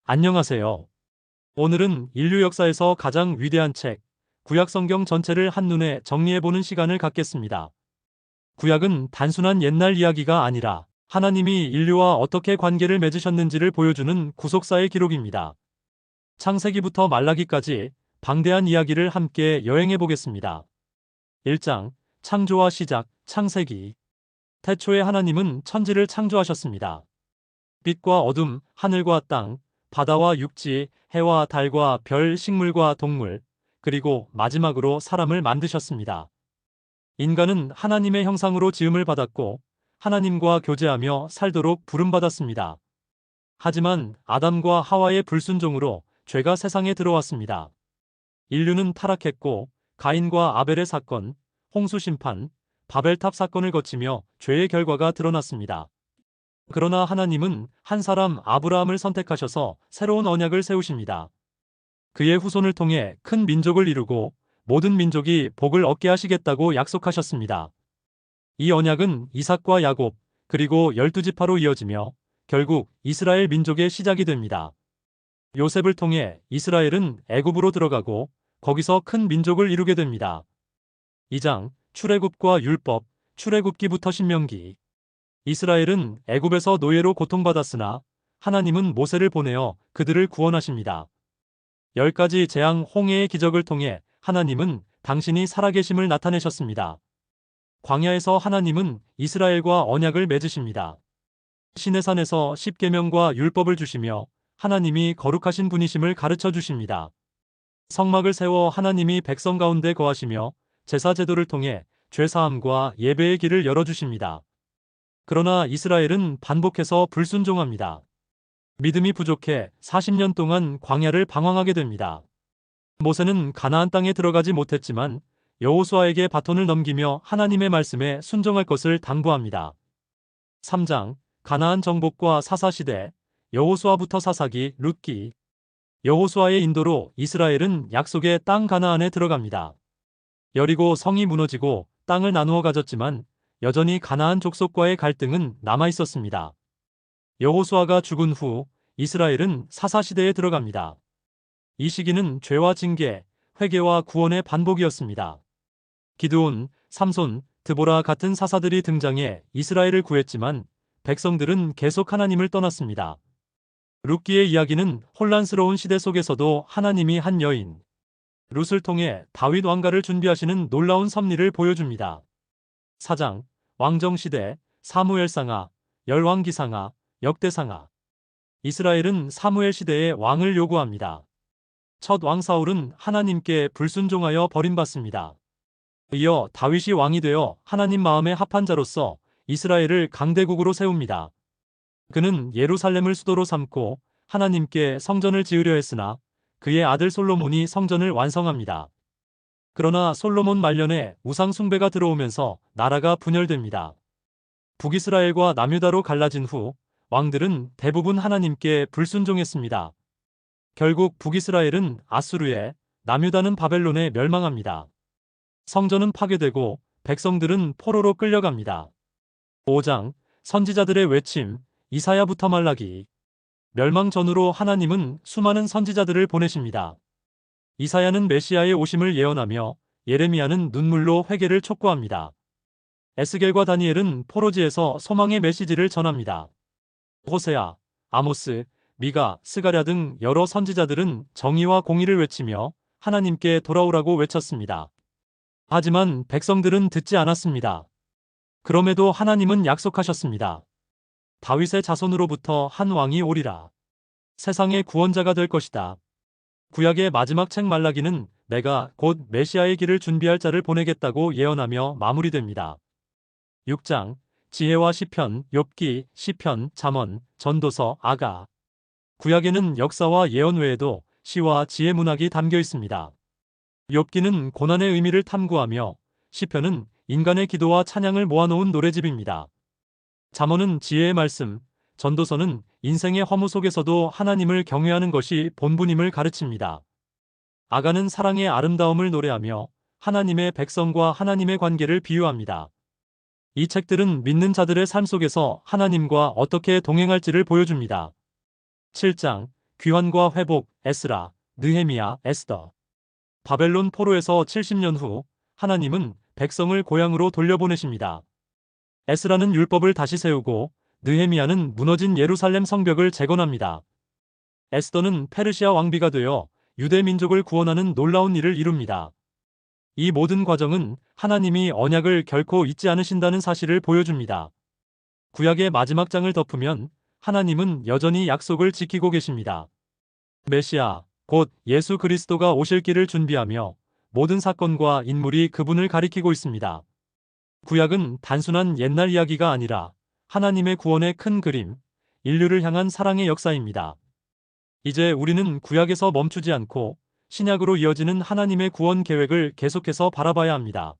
안녕하세요. 오늘은 인류 역사에서 가장 위대한 책, 구약 성경 전체를 한눈에 정리해보는 시간을 갖겠습니다. 구약은 단순한 옛날 이야기가 아니라 하나님이 인류와 어떻게 관계를 맺으셨는지를 보여주는 구속사의 기록입니다. 창세기부터 말라기까지 방대한 이야기를 함께 여행해보겠습니다. 1장, 창조와 시작, 창세기. 태초에 하나님은 천지를 창조하셨습니다. 빛과 어둠, 하늘과 땅, 바다와 육지, 해와 달과 별, 식물과 동물, 그리고 마지막으로 사람을 만드셨습니다. 인간은 하나님의 형상으로 지음을 받았고 하나님과 교제하며 살도록 부름받았습니다. 하지만 아담과 하와의 불순종으로 죄가 세상에 들어왔습니다. 인류는 타락했고 가인과 아벨의 사건, 홍수 심판, 바벨탑 사건을 거치며 죄의 결과가 드러났습니다. 그러나 하나님은 한 사람 아브라함을 선택하셔서 새로운 언약을 세우십니다. 그의 후손을 통해 큰 민족을 이루고 모든 민족이 복을 얻게 하시겠다고 약속하셨습니다. 이 언약은 이삭과 야곱, 그리고 12지파로 이어지며 결국 이스라엘 민족의 시작이 됩니다. 요셉을 통해 이스라엘은 애굽으로 들어가고 거기서 큰 민족을 이루게 됩니다. 2장, 출애굽과 율법, 출애굽기부터 신명기. 이스라엘은 애굽에서 노예로 고통받았으나 하나님은 모세를 보내어 그들을 구원하십니다. 10가지 재앙 홍해의 기적을 통해 하나님은 당신이 살아계심을 나타내셨습니다. 광야에서 하나님은 이스라엘과 언약을 맺으십니다. 시내산에서 십계명과 율법을 주시며 하나님이 거룩하신 분이심을 가르쳐 주십니다. 성막을 세워 하나님이 백성 가운데 거하시며 제사 제도를 통해 죄사함과 예배의 길을 열어주십니다. 그러나 이스라엘은 반복해서 불순종합니다. 믿음이 부족해 40년 동안 광야를 방황하게 됩니다. 모세는 가나안 땅에 들어가지 못했지만 여호수아에게 바톤을 넘기며 하나님의 말씀에 순종할 것을 당부합니다. 3장, 가나안 정복과 사사시대, 여호수아부터 사사기, 룻기. 여호수아의 인도로 이스라엘은 약속의 땅 가나안에 들어갑니다. 여리고 성이 무너지고 땅을 나누어 가졌지만 여전히 가나안 족속과의 갈등은 남아있었습니다. 여호수아가 죽은 후 이스라엘은 사사시대에 들어갑니다. 이 시기는 죄와 징계, 회개와 구원의 반복이었습니다. 기드온, 삼손, 드보라 같은 사사들이 등장해 이스라엘을 구했지만 백성들은 계속 하나님을 떠났습니다. 룻기의 이야기는 혼란스러운 시대 속에서도 하나님이 한 여인, 룻을 통해 다윗 왕가를 준비하시는 놀라운 섭리를 보여줍니다. 4장, 왕정시대, 사무엘상하, 열왕기상하, 역대상하. 이스라엘은 사무엘 시대에 왕을 요구합니다. 첫 왕 사울은 하나님께 불순종하여 버림받습니다. 이어 다윗이 왕이 되어 하나님 마음에 합한 자로서 이스라엘을 강대국으로 세웁니다. 그는 예루살렘을 수도로 삼고 하나님께 성전을 지으려 했으나 그의 아들 솔로몬이 성전을 완성합니다. 그러나 솔로몬 말년에 우상 숭배가 들어오면서 나라가 분열됩니다. 북이스라엘과 남유다로 갈라진 후 왕들은 대부분 하나님께 불순종했습니다. 결국 북이스라엘은 아수르에, 남유다는 바벨론에 멸망합니다. 성전은 파괴되고 백성들은 포로로 끌려갑니다. 5장, 선지자들의 외침, 이사야부터 말라기. 멸망 전후로 하나님은 수많은 선지자들을 보내십니다. 이사야는 메시아의 오심을 예언하며 예레미야는 눈물로 회개를 촉구합니다. 에스겔과 다니엘은 포로지에서 소망의 메시지를 전합니다. 호세아, 아모스, 미가, 스가랴 등 여러 선지자들은 정의와 공의를 외치며 하나님께 돌아오라고 외쳤습니다. 하지만 백성들은 듣지 않았습니다. 그럼에도 하나님은 약속하셨습니다. 다윗의 자손으로부터 한 왕이 오리라. 세상의 구원자가 될 것이다. 구약의 마지막 책 말라기는 내가 곧 메시아의 길을 준비할 자를 보내겠다고 예언하며 마무리됩니다. 6장, 지혜와 시편, 욥기, 시편, 잠언, 전도서, 아가. 구약에는 역사와 예언 외에도 시와 지혜 문학이 담겨 있습니다. 욥기는 고난의 의미를 탐구하며 시편은 인간의 기도와 찬양을 모아놓은 노래집입니다. 잠언은 지혜의 말씀, 전도서는 인생의 허무 속에서도 하나님을 경외하는 것이 본분임을 가르칩니다. 아가는 사랑의 아름다움을 노래하며 하나님의 백성과 하나님의 관계를 비유합니다. 이 책들은 믿는 자들의 삶 속에서 하나님과 어떻게 동행할지를 보여줍니다. 7장, 귀환과 회복, 에스라, 느헤미야, 에스더. 바벨론 포로에서 70년 후 하나님은 백성을 고향으로 돌려보내십니다. 에스라는 율법을 다시 세우고 느헤미야는 무너진 예루살렘 성벽을 재건합니다. 에스더는 페르시아 왕비가 되어 유대 민족을 구원하는 놀라운 일을 이룹니다. 이 모든 과정은 하나님이 언약을 결코 잊지 않으신다는 사실을 보여줍니다. 구약의 마지막 장을 덮으면 하나님은 여전히 약속을 지키고 계십니다. 메시아, 곧 예수 그리스도가 오실 길을 준비하며 모든 사건과 인물이 그분을 가리키고 있습니다. 구약은 단순한 옛날 이야기가 아니라 하나님의 구원의 큰 그림, 인류를 향한 사랑의 역사입니다. 이제 우리는 구약에서 멈추지 않고 신약으로 이어지는 하나님의 구원 계획을 계속해서 바라봐야 합니다.